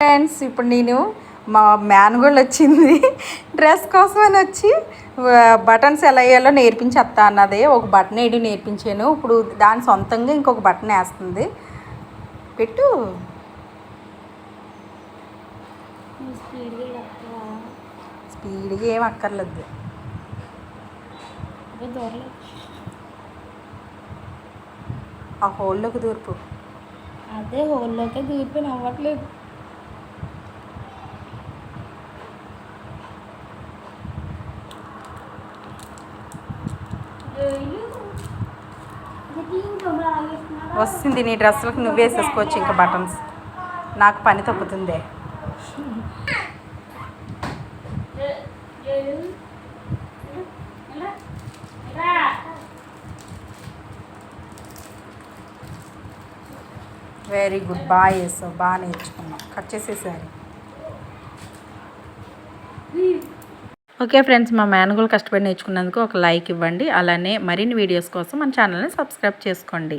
Friends ఇప్పుడు నేను మా మేనగోళ్ళు వచ్చింది డ్రెస్ కోసం అని వచ్చి బటన్స్ ఎలా వేయాలో నేర్పించేస్తా అన్నది. ఒక బటన్ వేయడం నేర్పించాను. ఇప్పుడు దాని సొంతంగా ఇంకొక బటన్ వేస్తుంది. పెట్టు. స్పీడ్గా ఏం అక్కర్లేదు. ఆ హోల్లోకి దూర్పు. అదే హోల్లోకే దూరిపోయి నవ్వట్లేదు. వస్తుంది. నీ డ్రెస్సులకు నువ్వు వేసేసుకోవచ్చు ఇంకా బటన్స్. నాకు పని తప్పుతుంది. Very good. బాగా చేస్తావు, బాగా నేర్చుకున్నావు. కట్ చేసేసారి. ఓకే ఫ్రెండ్స్, మా మేనగోళ్ళు కష్టపడి నేర్చుకున్నందుకు ఒక లైక్ ఇవ్వండి. అలానే మరిన్ని వీడియోస్ కోసం మన ఛానల్ని సబ్స్క్రైబ్ చేసుకోండి.